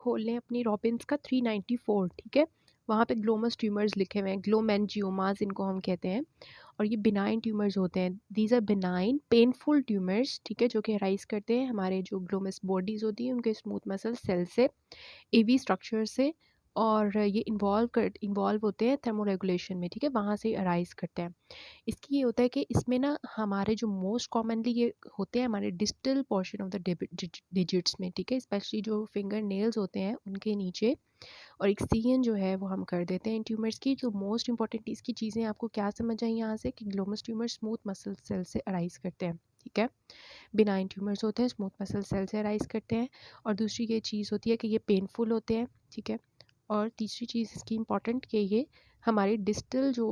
खोल लें अपनी रॉबिन्स का 394, ठीक है, वहाँ पे ग्लोमस ट्यूमर्स लिखे हुए हैं, ग्लोमेंजियोमास इनको हम कहते हैं, और ये बिनाइन ट्यूमर्स होते हैं। These are benign painful tumours, ठीक है, जो कि अराइज करते हैं हमारे जो ग्लोमस बॉडीज़ होती हैं उनके स्मूथ मसल सेल से, एवी स्ट्रक्चर से, और ये इन्वॉल्व होते हैं थर्मोरेगुलेशन में, ठीक है, वहाँ से अराइज करते हैं। इसकी ये होता है कि इसमें ना हमारे जो मोस्ट कॉमनली ये होते हैं हमारे distal portion of the digits में, ठीक है, स्पेशली जो फिंगर नेल्स होते हैं उनके नीचे, और एक्सटीरियन जो है वो हम कर देते हैं इन ट्यूमर्स की। तो मोस्ट इंपॉर्टेंट इसकी चीज़ें आपको क्या समझ आई यहाँ से कि glomus tumour smooth muscle cell से अराइज करते हैं, ठीक है, बिनाइन ट्यूमर्स होते हैं स्मूथ मसल सेल से अराइज करते हैं, और दूसरी ये चीज़ होती है कि ये पेनफुल होते हैं, ठीक है, और तीसरी चीज़ इसकी इम्पॉर्टेंट कि ये हमारे डिस्टल जो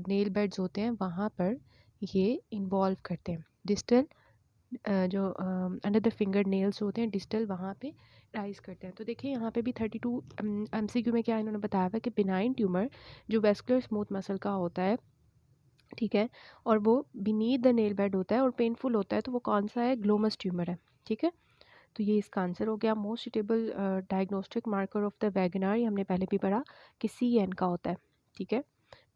नेल बेड्स होते हैं वहाँ पर ये इन्वॉल्व करते हैं, डिस्टल जो अंडर द फिंगर नेल्स होते हैं डिस्टल वहाँ पे राइज करते हैं। तो देखिए यहाँ पे भी 32 MCQ में क्या इन्होंने बताया हुआ कि बिनाइन ट्यूमर जो वेस्कुलर स्मूथ मसल का होता है, ठीक है, और वो बीनीथ द नेल बेड होता है और पेनफुल होता है, तो वो कौन सा है, ग्लोमस ट्यूमर है, ठीक है। तो ये इसका आंसर हो गया। Most suitable diagnostic marker of the वैगनार, ये हमने पहले भी पढ़ा कि CN का होता है, ठीक है।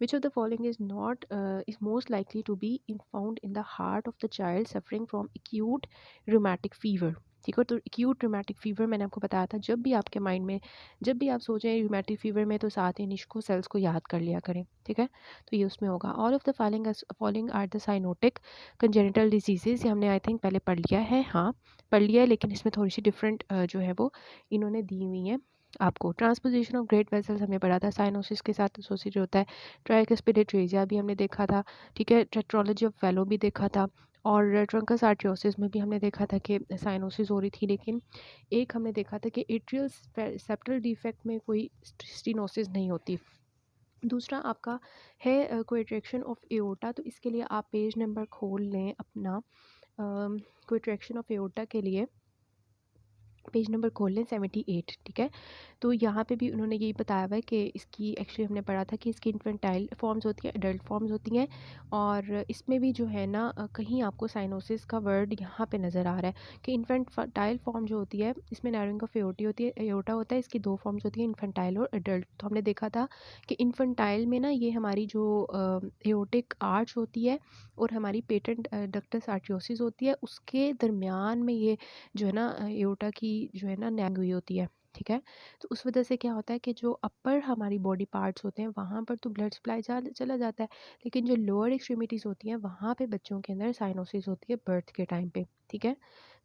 Which of the following is not is most likely to be found in the heart of the child suffering from acute rheumatic fever, ठीक है। तो acute rheumatic fever मैंने आपको बताया था, जब भी आपके माइंड में जब भी आप सोचें rheumatic fever में तो साथ ही निश्को सेल्स को याद कर लिया करें, ठीक है। तो ये उसमें होगा। All of the following are the cyanotic congenital diseases, ये हमने आई थिंक पहले पढ़ लिया है, हाँ पढ़ लिया है, लेकिन इसमें थोड़ी सी डिफरेंट जो है वो इन्होंने दी हुई है आपको। ट्रांसपोजिशन ऑफ ग्रेट वेसल्स हमने पढ़ा था, साइनोसिस के साथ एसोसिएट होता है। ट्राइकस्पिड एट्रेजिया भी हमने देखा था, ठीक है, टेट्रोलॉजी ऑफ फेलो भी देखा था, और ट्रंकस आर्ट्रियोसिस में भी हमने देखा था कि साइनोसिस हो रही थी, लेकिन एक हमने देखा था कि एट्रियल सेप्टल डिफेक्ट में कोई स्टीनोसिस नहीं होती। दूसरा आपका है कोएट्रैक्शन ऑफ एओर्टा, तो इसके लिए आप पेज नंबर खोल लें अपना, कोएट्रैक्शन ऑफ एओर्टा के लिए पेज नंबर खोल लें 78, ठीक है। तो यहाँ पे भी उन्होंने यही बताया हुआ है कि इसकी एक्चुअली हमने पढ़ा था कि इसकी इन्फेंटाइल फॉर्म्स होती हैं, एडल्ट फॉर्म्स होती हैं, और इसमें भी जो है ना कहीं आपको साइनोसिस का वर्ड यहाँ पे नज़र आ रहा है कि इन्फेंटाइल फॉर्म जो होती है इसमें नैरोइंग ऑफ एओर्टा होती है, एओर्टा होता है, इसकी दो फॉर्म्स होती हैं, इन्फेंटाइल और एडल्ट। तो हमने देखा था कि इन्फेंटाइल में ना ये हमारी जो एओर्टिक आर्च होती है और हमारी पेटेंट डक्टस आर्टियोसिस होती है, उसके दरमियान में ये जो है ना एओर्टा की जो है ना नैंग हुई होती है, ठीक है। तो उस वजह से क्या होता है कि जो अपर हमारी बॉडी पार्ट्स होते हैं वहाँ पर तो ब्लड सप्लाई चला जाता है, लेकिन जो लोअर एक्सट्रीमिटीज़ होती हैं वहाँ पे बच्चों के अंदर साइनोसिस होती है बर्थ के टाइम पे, ठीक है।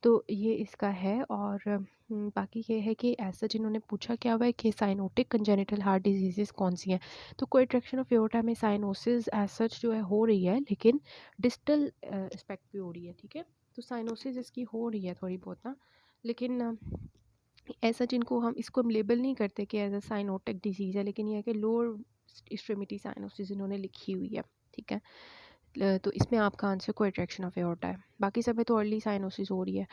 तो ये इसका है, और बाकी ये है कि ऐसा जिन्होंने पूछा क्या हुआ है कि साइनोटिक कंजेनिटल हार्ट डिजीजेस कौन सी हैं, तो कोएट्रैक्शन ऑफ एओर्टा में साइनोसिस एज सच जो है हो रही है, लेकिन डिस्टल एस्पेक्ट पे हो रही है, ठीक है। तो साइनोसिस इसकी हो रही है थोड़ी बहुत ना, लेकिन ऐसा जिनको हम लेबल नहीं करते कि एज अ साइनोटिक डिजीज़ है, लेकिन यह है कि लोअर एक्सट्रीमिटी साइनोसिस इन्होंने लिखी हुई है, ठीक है। तो इसमें आपका आंसर कोएट्रैक्शन ऑफ एओर्टा है, बाकी सब में तो अर्ली साइनोसिस हो रही है।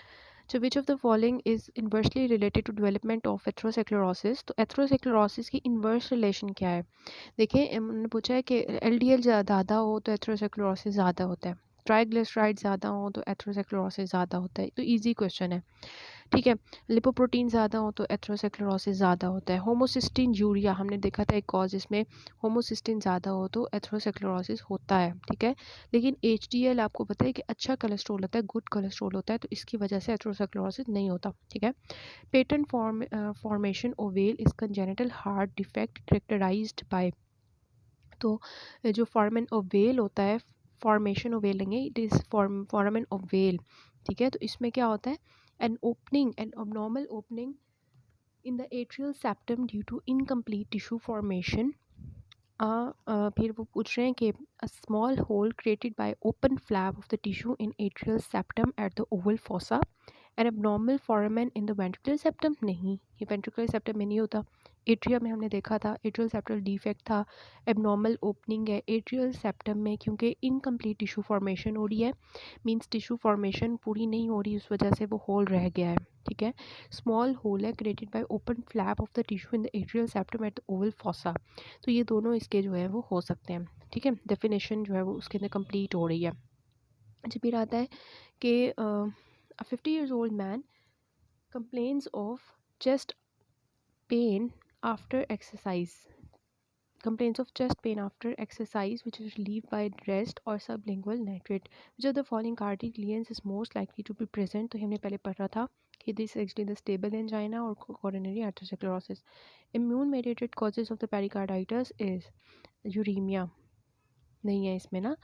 So which of the following is inversely related to development of atherosclerosis? तो एथेरोस्क्लेरोसिस की इन्वर्स रिलेशन क्या है? देखिए उन्होंने पूछा है कि LDL ज़्यादा हो तो एथेरोस्क्लेरोसिस ज़्यादा होता है, ट्राइग्लिसराइड ज़्यादा हो तो एथेरोस्क्लेरोसिस ज़्यादा होता है, तो इजी क्वेश्चन है, ठीक है। लिपोप्रोटीन ज़्यादा हो तो एथेरोस्क्लेरोसिस ज़्यादा होता है। होमोसिस्टीन यूरिया हमने देखा था एक कॉज, इसमें होमोसिस्टीन ज़्यादा हो तो एथेरोस्क्लेरोसिस होता है, ठीक है। लेकिन HDL आपको पता है कि अच्छा कोलेस्ट्रॉल होता है, गुड कोलेस्ट्रॉल होता है, तो इसकी वजह से एथेरोस्क्लेरोसिस नहीं होता, ठीक है। Patent formation ovale is congenital heart defect characterised by, तो जो फॉर्मेन ओवेल होता है, फॉर्मेशन ओवेल लेंगे, इट इज़ फॉर्मेन ओवेल, ठीक है। तो इसमें क्या होता है, an opening, an abnormal opening in the atrial septum due to incomplete tissue formation. फिर वो पूछ रहे हैं कि a small hole created by open flap of the tissue in atrial septum at the oval fossa, N abnormal foramen in the ventricular septum, नहीं ये ventricular septum में नहीं होता। एट्रिया में हमने देखा था एट्रियल सेप्टल डिफेक्ट था, एबनॉर्मल ओपनिंग है एट्रियल सेप्टम में, क्योंकि इनकम्प्लीट टिश्यू फॉर्मेशन हो रही है, मींस टिश्यू फॉर्मेशन पूरी नहीं हो रही, उस वजह से वो होल रह गया है, ठीक है। स्मॉल होल है created by open flap of the tissue in the atrial septum at the oval fossa, तो ये दोनों इसके जो है वो हो सकते हैं, ठीक है। डेफिनेशन जो है वो उसके अंदर कंप्लीट हो रही है। अच्छा फिर आता है कि a 50 years old man complains of chest pain after exercise. Complaints of chest pain after exercise which is relieved by rest or sublingual nitrate. Which of the following cardiac lesions is most likely to be present? तो हमने पहले पढ़ा था कि this is actually the stable angina or coronary arteriosclerosis. Immune mediated causes of the pericarditis is uraemia नहीं है इसमें ना.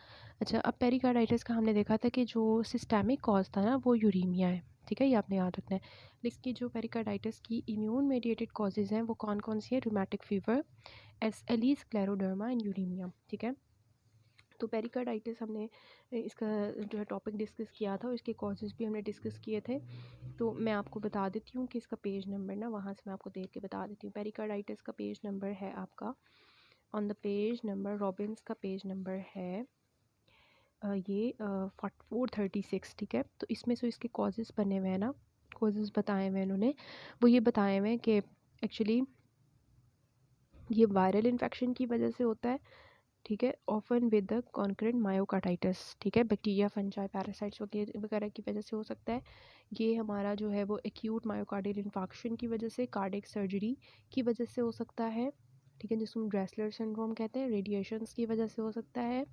अच्छा, अब पेरिकार्डाइटिस का हमने देखा था कि जो सिस्टेमिक कॉज था ना वो यूरीमिया है. ठीक है, ये आपने याद रखना है. लेकिन जो पेरिकार्डाइटिस की इम्यून मेडिएटेड कॉजेज़ हैं वो कौन कौन सी है? Rheumatic fever, SLE, scleroderma and uraemia. ठीक है, तो पेरिकार्डाइटिस हमने इसका जो है टॉपिक डिस्कस किया था और इसके कॉजेज़ भी हमने डिस्कस किए थे. तो मैं आपको बता देती हूँ कि इसका पेज नंबर ना वहाँ से मैं आपको देख के बता देती हूँ. पेरिकार्डाइटिस का पेज नंबर है आपका on the page number, Robins का पेज नंबर है ये 436. ठीक है, तो इसमें से इसके कॉजेज़ बने हुए हैं ना, कॉजेज़ बताए हुए हैं उन्होंने. वो ये बताए हुए हैं कि एक्चुअली ये वायरल इन्फेक्शन की वजह से होता है. ठीक है, often with the concurrent myocarditis. ठीक है, बैक्टीरिया, फंजाई, पैरासाइट्स वगैरह की वजह से हो सकता है. ये हमारा जो है वो एक्यूट मायोकार्डियल इन्फेक्शन की वजह से, कार्डियक सर्जरी की वजह से हो सकता है. ठीक है, जिसको हम ड्रेसलर सिंड्रोम कहते हैं. रेडिएशंस की वजह से हो सकता है.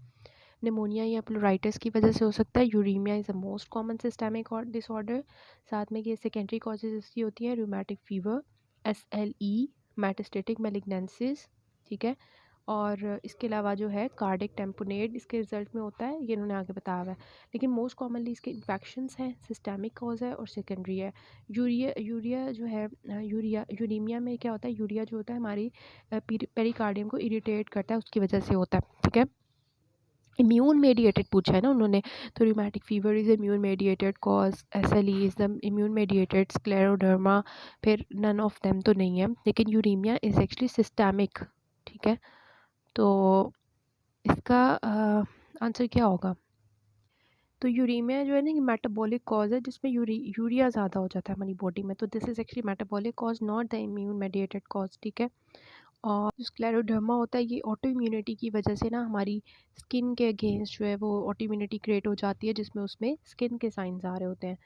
निमोनिया या प्लूराइटिस की वजह से हो सकता है. Uraemia is the most common systemic disorder. साथ में ये सेकेंडरी कॉजेज इसकी होती हैं रूमेटिक फीवर, SLE, मेटास्टेटिक मैलिग्नेंसिस. ठीक है, और इसके अलावा जो है कार्डिक टेम्पोनेट इसके रिजल्ट में होता है, ये इन्होंने आगे बताया हुआ है. लेकिन मोस्ट कॉमनली इसके इन्फेक्शंस हैं, सिस्टेमिक कॉज है और सेकेंडरी है. यूरिया जो है यूरीमिया में क्या होता है? यूरिया जो होता है हमारी पेरिकार्डियम को इरिटेट करता है, उसकी वजह से होता है. ठीक है, इम्यून मेडिएटेड पूछा है ना उन्होंने, तो rheumatic fever is immune mediated cause, SLE is the immune mediated, scleroderma फिर नन ऑफ देम तो नहीं है. लेकिन यूरीमिया इज़ एक्चुअली सिस्टेमिक. ठीक है, तो इसका आंसर क्या होगा? तो यूरीमिया जो है ना, ये मेटाबॉलिक कॉज है जिसमें यूरिया ज़्यादा हो जाता है हमारी बॉडी में. तो this is actually metabolic cause, not the immune mediated cause. ठीक है, और जो स्क्लेरोडर्मा होता है ये ऑटो इम्यूनिटी की वजह से ना हमारी स्किन के अगेंस्ट जो है वो ऑटो इम्यूनिटी क्रिएट हो जाती है, जिसमें उसमें स्किन के साइंस आ रहे होते हैं.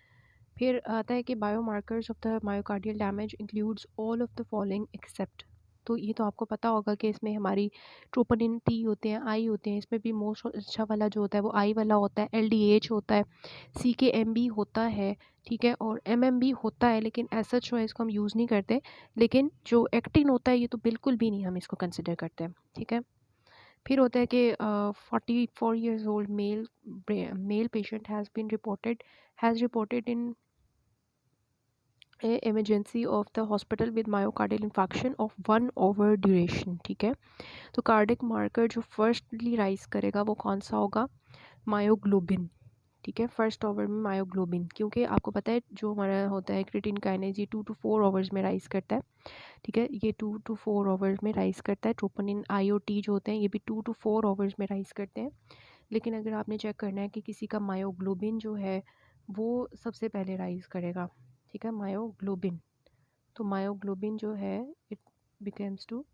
फिर आता है कि biomarkers of the myocardial damage includes all of the following except. तो ये तो आपको पता होगा कि इसमें हमारी ट्रोपोनिन T होते हैं, आई होते हैं. इसमें भी मोस्ट अच्छा वाला जो होता है वो आई वाला होता है. LDH होता है, CKMB होता है. ठीक है, और MMB होता है, लेकिन ऐसा जो है इसको हम यूज़ नहीं करते. लेकिन जो एक्टिन होता है ये तो बिल्कुल भी नहीं हम इसको कंसिडर करते हैं. ठीक है, फिर होता है कि 44 years old male patient has reported in emergency of the hospital with myocardial infarction of 1 hour duration. ठीक है, तो कार्डिक मार्कर जो फर्स्टली राइज करेगा वो कौन सा होगा? मायोग्लोबिन. ठीक है, फर्स्ट आवर में मायोग्लोबिन, क्योंकि आपको पता है जो हमारा होता है क्रिएटिन काइनेज ये 2 to 4 आवर्स में राइज करता है. ठीक है, ये 2 to 4 आवर्स में राइज करता है. ट्रोपोनिन IOT जो होते हैं ये भी 2 to 4 आवर्स में राइज करते हैं. लेकिन अगर आपने चेक करना है कि किसी का मायोग्लोबिन जो है वो सबसे पहले राइज करेगा. ठीक है, मायोग्लोबिन, तो मायोग्लोबिन जो है it becomes to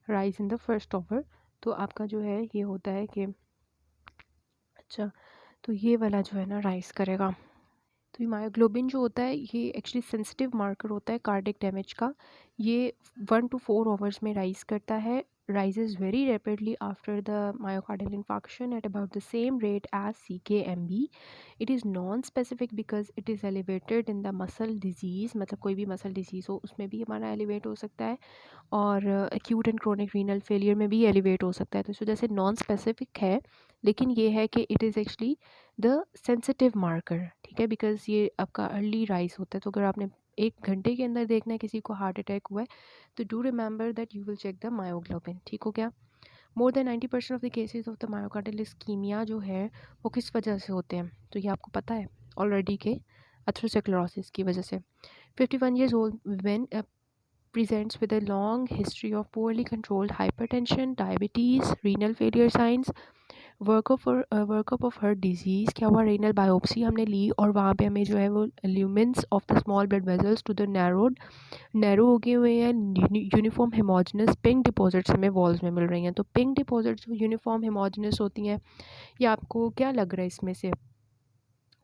rise in the first hour. तो आपका जो है ये होता है कि अच्छा, तो ये वाला जो है ना राइज करेगा. तो ये मायोग्लोबिन जो होता है ये एक्चुअली सेंसिटिव मार्कर होता है कार्डिक डैमेज का. ये 1 to 4 आवर्स में राइज करता है. rises very rapidly after the myocardial infarction at about the same rate as CKMB. It is non-specific because it is elevated in the muscle disease, मतलब कोई भी मसल डिजीज़ हो उसमें भी हमारा एलिवेट हो सकता है, और acute and chronic renal failure में भी एलिवेट हो सकता है. तो इस वजह से नॉन स्पेसिफिक है, लेकिन ये है कि it is actually the sensitive marker. ठीक है, बिकॉज ये आपका अर्ली राइज होता है. तो अगर आपने 1 घंटे के अंदर देखना है किसी को हार्ट अटैक हुआ है तो do remember that you will check the myoglobin. ठीक हो गया? More than 90% of the cases of the myocardial ischaemia जो है वो किस वजह से होते हैं? तो ये आपको पता है ऑलरेडी के एथेरोस्क्लेरोसिस की वजह से. 51 years old women presents with a long history of poorly controlled hypertension, diabetes, renal failure signs. Workup of her disease क्या हुआ? रेनल बायोप्सी हमने ली और वहाँ पे हमें जो है वो lumens of the small blood vessels to the narrow हो गए हुए हैं. यूनिफॉर्म हेमोजेनस पिंक डिपॉजिट्स हमें वॉल्स में मिल रही हैं. तो पिंक डिपॉजिट्स यूनिफॉर्म हेमोजेनस होती हैं. ये आपको क्या लग रहा है इसमें से?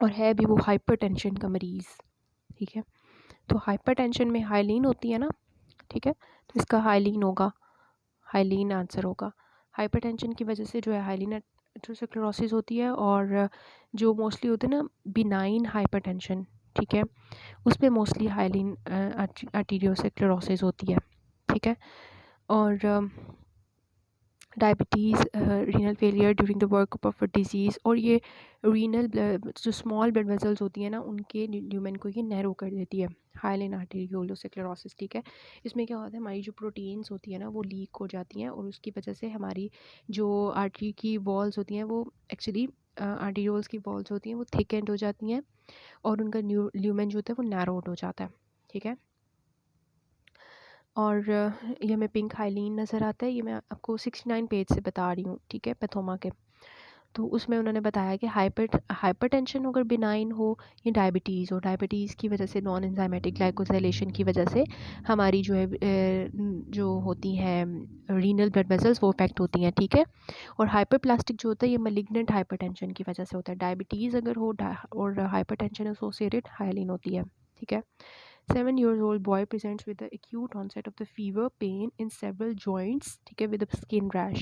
और है भी वो हाइपरटेंशन का मरीज़. ठीक है, तो हाइपरटेंशन में हाइलीन होती है ना, ठीक है, तो इसका हाइलीन होगा, हाइलीन आंसर होगा। हाइपरटेंशन की वजह से जो है हाइलीन एथेरोस्क्लेरोसिस होती है, और जो मोस्टली होते हैं ना बिनाइन हाइपरटेंशन, ठीक है, उसमें मोस्टली हाइलीन आर्टीरियोस्क्लेरोसिस होती है, ठीक है। और diabetes, renal failure during the workup of a disease, और ये रीनल जो स्मॉल ब्लड वेसल्स होती हैं ना उनके ल्यूमेन को ये नैरो कर देती है, हाइलिन आर्टेरियोस्क्लेरोसिस, ठीक है। इसमें क्या होता है, हमारी जो प्रोटीन्स होती है ना वो लीक हो जाती हैं, और उसकी वजह से हमारी जो आर्टरी की वॉल्स होती हैं वो एक्चुअली आर्टेरियोल्स की वॉल्स होती हैं वो थिक एंड हो जाती हैं, और उनका ल्यूमेन जो होता है वो नैरोड हो जाता है, ठीक है। और ये हमें पिंक हाइलीन नज़र आता है, ये मैं आपको 69 पेज से बता रही हूँ, ठीक है, पैथोमा के। तो उसमें उन्होंने बताया कि हाइपरटेंशन अगर बिनाइन हो या डायबिटीज़ हो, डायबिटीज़ की वजह से नॉन एंजाइमेटिक ग्लाइकोसिलेशन की वजह से हमारी जो है जो होती हैं रीनल ब्लड वेसल्स वो अफेक्ट होती हैं, ठीक है। और हाइपरप्लास्टिक जो होता है ये मैलिग्नेंट हाइपरटेंशन की वजह से होता है। डायबिटीज़ अगर हो और हाइपरटेंशन एसोसिएटेड हाइलिन होती है, ठीक है। 7 years old boy presents with the acute onset of the fever, pain in several joints, ठीक है, with a skin rash.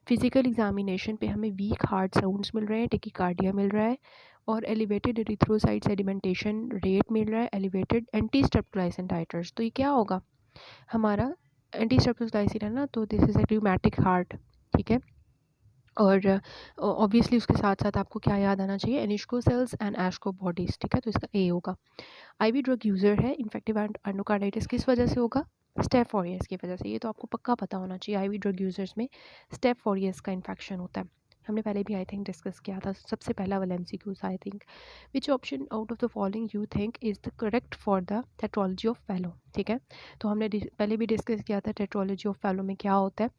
Physical examination पे हमें वीक हार्ट साउंड्स मिल रहे हैं, टेकिकार्डिया मिल रहा है, और एलिवेटेड एरिथ्रोसाइट सेडिमेंटेशन रेट मिल रहा है, एलिवेटेड एंटी स्ट्रेप्टोलाइसिन टाइटर्स। तो ये क्या होगा हमारा एंटी स्ट्रेप्टोलाइसिन है ना, तो this is a rheumatic heart, ठीक है। और ऑब्वियसली उसके साथ साथ आपको क्या याद आना चाहिए, एनिश्को सेल्स एंड एशको बॉडीज़, ठीक है, तो इसका ए होगा। आईवी ड्रग यूज़र है, इन्फेक्टिव एंडोकार्डाइटिस किस वजह से होगा, स्टेफ ऑरियस की वजह से। ये तो आपको पक्का पता होना चाहिए, आईवी ड्रग यूज़र्स में स्टेफ ऑरियस का इन्फेक्शन होता है। हमने पहले भी आई थिंक डिस्कस किया था, सबसे पहला वाला MCQs I think. Which option out of the following you think is the correct for the tetralogy of Fallot, ठीक है। तो हमने पहले भी डिस्कस किया था टेट्रोलॉजी ऑफ फैलो में क्या होता है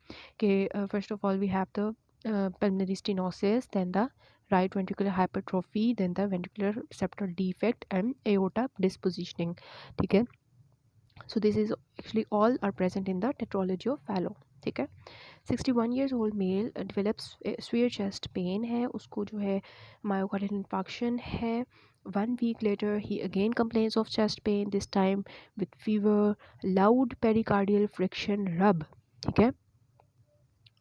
कि first of all we have the pulmonary stenosis, then the right ventricular hypertrophy, then the ventricular septal defect and aorta dispositioning, ठीक है। So this is actually all are present in the tetralogy of Fallot, ठीक है। 61 years old male develops severe chest pain है, उसको जो है myocardial infarction है। 1 week later he again complains of chest pain, this time with fever, loud pericardial friction rub, ठीक है।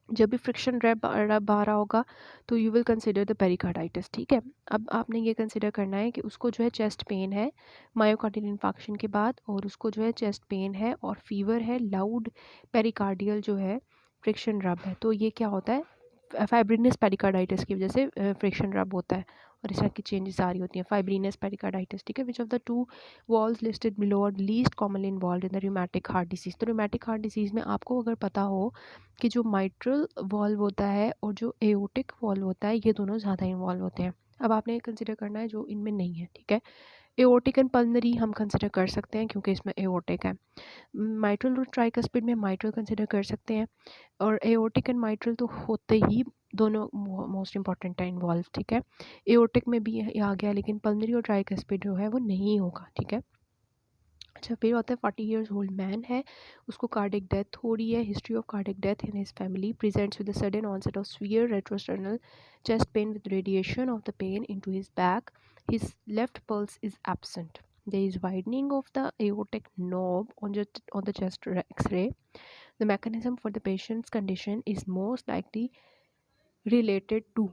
जब भी फ्रिक्शन रब आ रहा होगा तो you will consider the pericarditis, ठीक है। अब आपने ये कंसिडर करना है कि उसको जो है चेस्ट पेन है मायोकार्डियल इन्फाक्शन के बाद, और उसको जो है चेस्ट पेन है और फीवर है, लाउड पेरिकार्डियल जो है फ्रिक्शन रब है। तो ये क्या होता है, फाइब्रिनस पेरिकार्डाइटिस की वजह से फ्रिक्शन रब होता है, और इस तरह की चेंजेस आ रही होती हैं, फाइब्रिनस पेरिकार्डाइटिस, ठीक है। Which of the two walls listed below are least commonly involve in the rheumatic heart disease. तो रूमेटिक हार्ट डिसीज़ में आपको अगर पता हो कि जो माइट्रल वॉल्व होता है और जो एओटिक वॉल्व होता है ये दोनों ज़्यादा इन्वॉल्व होते हैं। अब आपने कंसिडर करना है जो इनमें नहीं है, ठीक है। एओटिक एंड पल्मनरी हम कंसिडर कर सकते हैं क्योंकि इसमें एओटिक है। माइट्रल और ट्राइकस्पिड में माइट्रल कंसिडर कर सकते हैं, और एओटिक एंड माइट्रल तो होते ही दोनों मोस्ट इंपॉर्टेंट है इन्वॉल्व, ठीक है। एओटिक में भी आ गया, लेकिन पल्मनरी और ट्राइकस्पिड जो है वो नहीं होगा, ठीक है। अच्छा, फिर होता है 40 ईयर्स ओल्ड मैन है, उसको कार्डिक डेथ हो रही है, history of cardiac death in his family, presents with the sudden onset of severe retrosternal chest pain with radiation of the pain into his back, his left pulse is absent, there is widening of the aortic knob on the chest x-ray. The mechanism for the patient's condition is most likely related to,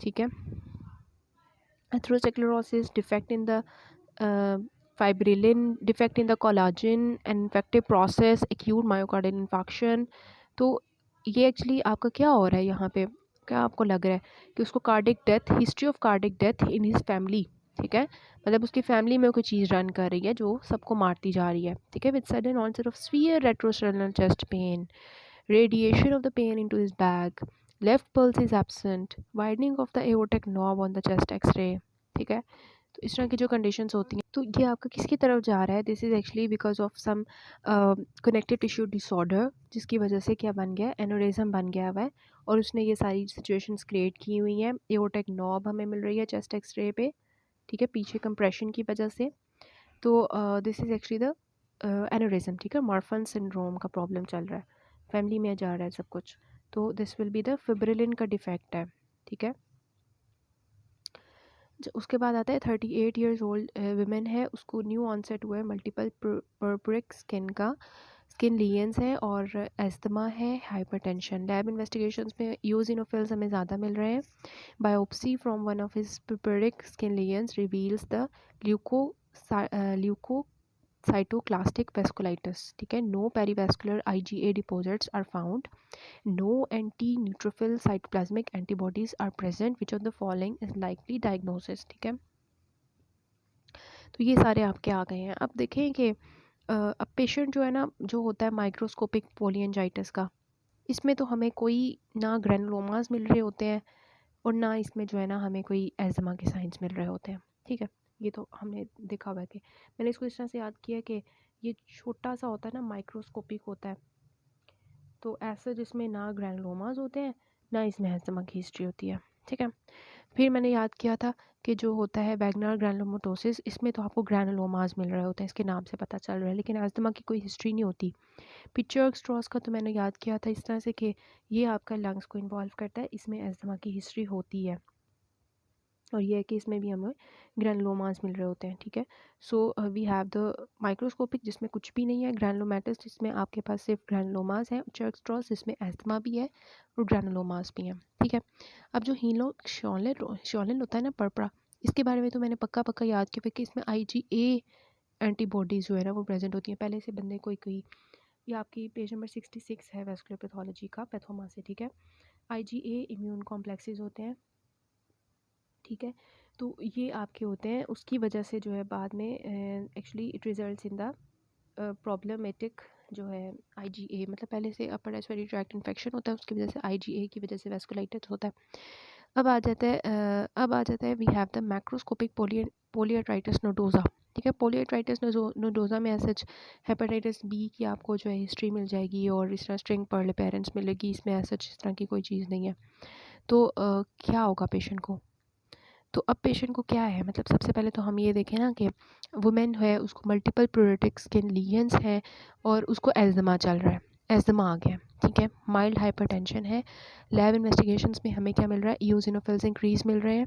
ठीक है, atherosclerosis, defect in the fibrillin, defect in the collagen, infective process, acute myocardial infarction। तो ये actually आपका क्या हो रहा है यहाँ पे, क्या आपको लग रहा है कि उसको cardiac death, history of cardiac death in his family, ठीक है, मतलब उसकी फैमिली में कोई चीज़ रन कर रही है जो सबको मारती जा रही है, ठीक है। With sudden onset of severe retrosternal chest pain, radiation of the pain into his back, left pulse is absent, widening of the aortic knob on the chest x-ray, ठीक है। तो इस तरह की जो कंडीशंस होती हैं, तो ये आपका किसकी तरफ जा रहा है, this is actually because of some connective tissue disorder, जिसकी वजह से क्या बन गया, एनोरिज्म बन गया हुआ है, और उसने ये सारी सिचुएशंस क्रिएट की हुई हैं। एओर्टिक नॉब हमें मिल रही है चेस्ट एक्सरे पे, ठीक है, पीछे कंप्रेशन की वजह से। तो this is actually the aneurysm, ठीक है, मॉर्फन सिंड्रोम का प्रॉब्लम चल रहा है, फैमिली में जा रहा है सब कुछ। तो दिस विल बी द फिब्रिलिन का डिफेक्ट है, ठीक है। उसके बाद आता है 38 ईयर्स ओल्ड विमेन है, उसको न्यू ऑनसेट हुआ है मल्टीपल पर्परिक स्किन का स्किन लीयंस है और एस्थमा है, हाइपरटेंशन। लैब इन्वेस्टिगेशंस में यूजिनोफिल्स हमें ज़्यादा मिल रहे हैं। Biopsy from one of his purpuric skin lesions reveals the leukocytoclastic vasculitis, ठीक है। No perivascular IgA deposits are found, no anti neutrophil cytoplasmic antibodies are present, which of the following is likely diagnosis, ठीक है। तो ये सारे आपके आ गए हैं। अब देखें कि अब पेशेंट जो है ना, जो होता है माइक्रोस्कोपिक पोलियंजाइटिस का, इसमें तो हमें कोई ना ग्रैनुलोमास मिल रहे होते हैं और ना इसमें जो है ना हमें कोई एज़मा के साइंस मिल रहे होते हैं, ठीक है। ये तो हमने देखा हुआ है कि मैंने इसको इस तरह से याद किया कि ये छोटा सा होता है ना, माइक्रोस्कोपिक होता है, तो ऐसा जिसमें ना ग्रैनुलोमास होते हैं ना इसमें एज़मा की हिस्ट्री होती है, ठीक है। फिर मैंने याद किया था कि जो होता है वैगनर ग्रैनुलोमाटोसिस, इसमें तो आपको ग्रैनुलोमास मिल रहे होते हैं, इसके नाम से पता चल रहा है, लेकिन एस्थमा की कोई हिस्ट्री नहीं होती। पिचर्ग स्ट्रॉस का तो मैंने याद किया था इस तरह से कि ये आपका लंग्स को इन्वॉल्व करता है, इसमें एस्थमा की हिस्ट्री होती है, और ये है कि इसमें भी हमें ग्रैनुलोमास मिल रहे होते हैं, ठीक है। So we have the microscopic जिसमें कुछ भी नहीं है, ग्रैनुलोमेटस जिसमें आपके पास सिर्फ ग्रैनुलोमास है, पिचर्ग स्ट्रॉस जिसमें एस्थमा भी है और ग्रैनुलोमास भी हैं, ठीक है। अब जो हीमोग्लोबिन होता है ना, पर्परा, इसके बारे में तो मैंने पक्का याद किया कि इसमें IgA एंटीबॉडीज़ जो है ना वो प्रेजेंट होती हैं पहले से बंदे कोई। ये आपकी पेज नंबर 66 है वेस्कुलर पैथोलॉजी का, पैथोमा से, ठीक है। IgA इम्यून कॉम्प्लेक्सेस होते हैं, ठीक है। तो ये आपके होते हैं, उसकी वजह से जो है बाद में actually it results in the problematic जो है IgA, मतलब पहले से अपर रेस्पिरेटरी ट्रैक्ट इन्फेक्शन होता है, उसकी वजह से IgA की वजह से वेस्कुलाइटिस होता है। अब आ जाता है we have the macroscopic पोलियाट्राइटिस nodosa, ठीक है। पोलियाट्राइटिस नोडोज़ा में सच हेपेटाइटिस बी की आपको जो है हिस्ट्री मिल जाएगी और इस तरह स्ट्रिंग पर्ल पेरेंट्स मिलेगी, इसमें सच इस तरह की कोई चीज़ नहीं है। तो क्या होगा पेशेंट को? तो अब पेशेंट को क्या है, मतलब सबसे पहले तो हम ये देखें ना कि वुमेन है, उसको मल्टीपल प्यूरिटिक स्किन लीजन्स है और उसको एल्जमा चल रहा है, एल्जमा आ गया, ठीक है। माइल्ड हाइपरटेंशन है। लैब इन्वेस्टिगेशंस में हमें क्या मिल रहा है, ईओसिनोफिल्स इंक्रीज मिल रहे हैं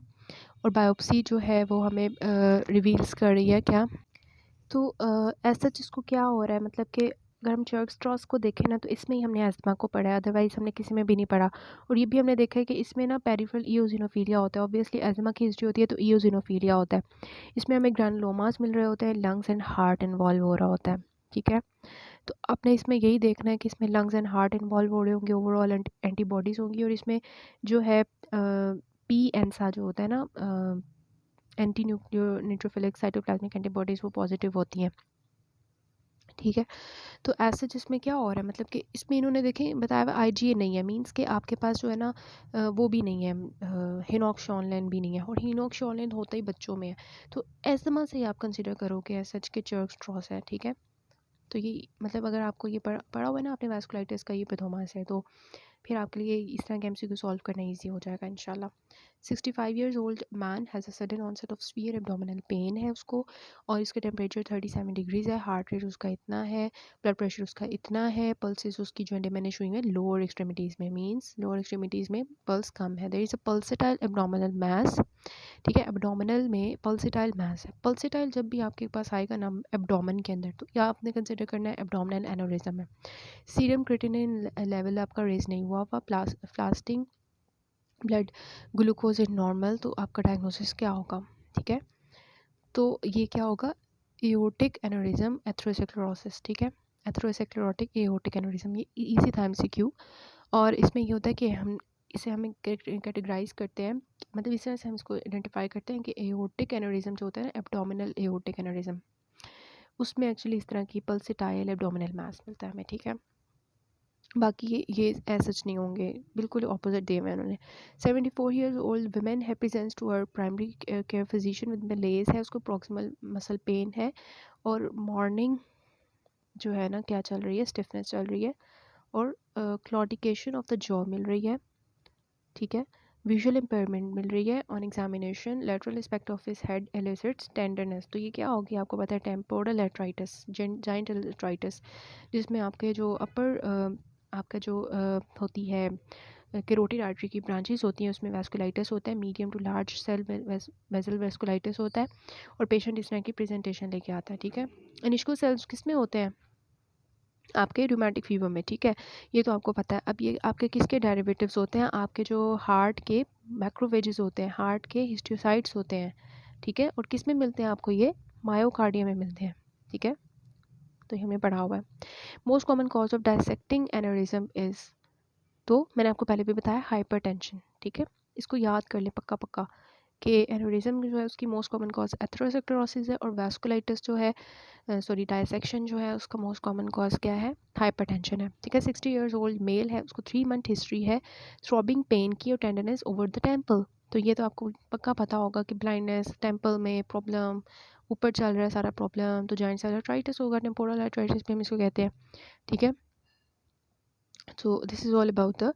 और बायोप्सी जो है वो हमें रिवील्स कर रही है क्या। तो ऐसा जिसको क्या हो रहा है, मतलब कि अगर हम चर्क स्ट्रॉस को देखें ना, तो इसमें ही हमने एस्थमा को पढ़ा है, अदरवाइज़ हमने किसी में भी नहीं पढ़ा। और ये भी हमने देखा है कि इसमें ना पेरिफेरल ईओसिनोफिलिया होता है, ऑब्वियसली एस्थमा की हिस्ट्री होती है तो ईओसिनोफिलिया होता है। इसमें हमें ग्रैनुलोमास मिल रहे होते हैं, लंग्स एंड हार्ट इन्वॉल्व हो रहा होता है, ठीक है। तो आपने इसमें यही देखना है कि इसमें लंग्स एंड हार्ट इन्वॉल्व हो रहे होंगे, ओवरऑल एंटीबॉडीज़ होंगी, और इसमें जो है पी एनसा जो होता है ना, एंटी न्यूट्रोफिलिक साइटोप्लाज्मिक एंटीबॉडीज़, वो पॉजिटिव होती हैं, ठीक है। तो ऐसे जिसमें क्या हो रहा है, मतलब कि इसमें इन्होंने देखें बताया हुआ IgA नहीं है, मींस कि आपके पास जो है ना वो भी नहीं है, हिनोक्शोनलिन भी नहीं है, और हिनोक्शोनलिन होता ही बच्चों में है। तो एस्थमा से ही आप कंसिडर करोगे सच के चर्क स्ट्रॉस है, ठीक है। तो ये मतलब अगर आपको ये पढ़ा हुआ है ना आपने वैस्कुलाइटिस का, ये पैथोमास है, तो फिर आपके लिए इस तरह के MCQ सॉल्व करना ईजी हो जाएगा इंशाल्लाह। 65 years old man has a sudden onset of severe abdominal pain है उसको, और इसका टेम्परेचर 37 डिग्रीज़ है, हार्ट रेट उसका इतना है, ब्लड प्रेशर उसका इतना है, पल्सेस उसकी जो है डिमिनिश हुई है लोअर एक्सट्रीमिटीज़ में, मीन्स लोअर एक्सट्रीमिटीज़ में पल्स कम है। There is a pulsatile abdominal mass, ठीक है। एब्डोमिनल में पल्सेटाइल मास है। पल्सेटाइल जब भी आपके पास आएगा ना एब्डोमेन के अंदर, तो या आपने कंसिडर करना है एब्डोमिनल एनोरिज्म है। सीरम क्रिएटिनिन लेवल आपका रेज नहीं हुआ fasting blood glucose is normal, तो आपका डायग्नोसिस क्या होगा, ठीक है। तो ये क्या होगा, एओर्टिक एनोरिज्म एथेरोस्क्लेरोसिस, ठीक है। एथेरोस्क्लेरोटिक एओर्टिक एनोरिज्म, ये इजी था MCQ। और इसमें ये होता है कि हमें कैटेगराइज करते हैं, मतलब इस तरह से हम इसको आइडेंटिफाई करते हैं कि एओर्टिक एनोरिज्म जो होता है ना, एब्डोमिनल एओर्टिक एनोरिज्म, उसमें एक्चुअली इस तरह की पल्सेटाइल एब्डोमिनल मास मिलता है हमें, ठीक है। बाकी ये सच नहीं होंगे, बिल्कुल ऑपोजिट दिए हुए उन्होंने। 74 ईयर्स ओल्ड वुमेन है presents to her primary care physician with malaise है, उसको प्रॉक्सिमल मसल पेन है, और मॉर्निंग जो है ना क्या चल रही है, स्टिफनेस चल रही है, और क्लॉडिकेशन ऑफ द जॉ मिल रही है, ठीक है। विजुअल इम्पेयरमेंट मिल रही है। On examination lateral aspect of his head एलिसिट्स tenderness, तो ये क्या होगी आपको पता है, टेम्पोरल एट्राइटिस, जाइंट एट्राइटिस, जिसमें आपके जो आपका जो होती है कैरोटिड आर्टरी की ब्रांचेस होती हैं, उसमें वेस्कुलाइटिस होता है, medium to large cell vessel vasculitis होता है, और पेशेंट इस तरह की प्रेजेंटेशन लेके आता है, ठीक है। इनिशियल सेल्स किस में होते हैं, आपके रूमेटिक फीवर में, ठीक है, ये तो आपको पता है। अब ये आपके किसके डेरिवेटिव्स होते हैं, आपके जो हार्ट के मैक्रोफेजेस होते हैं, हार्ट के हिस्टोसाइट्स होते हैं, ठीक है, और किस में मिलते हैं आपको ये, मायोकार्डियम में मिलते हैं, ठीक है, तो ये हमने पढ़ा हुआ है। Most common cause of dissecting aneurysm is, तो मैंने आपको पहले भी बताया हाइपरटेंशन, ठीक है, इसको याद कर ले पक्का पक्का कि एनेरिज्म जो है उसकी मोस्ट कॉमन कॉज एथेरोस्क्लेरोसिस है, और वैस्कुलाइटिस जो है, सॉरी डायसेक्शन जो है उसका मोस्ट कॉमन कॉज क्या है, हाइपरटेंशन है, ठीक है। 60 ईयर्स ओल्ड मेल है, उसको 3 मंथ हिस्ट्री है थ्रॉबिंग पेन की और टेंडरनेस ओवर द टेम्पल, तो ये तो आपको पक्का पता होगा कि ब्लाइंडनेस, टेम्पल में प्रॉब्लम, ऊपर चल रहा है सारा प्रॉब्लम, तो जॉइंट सेल आर्थराइटिस होगा, टेम्पोरल आर्थराइटिस भी हम इसको कहते हैं, ठीक है। So this is all about the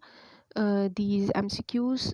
these MCQs.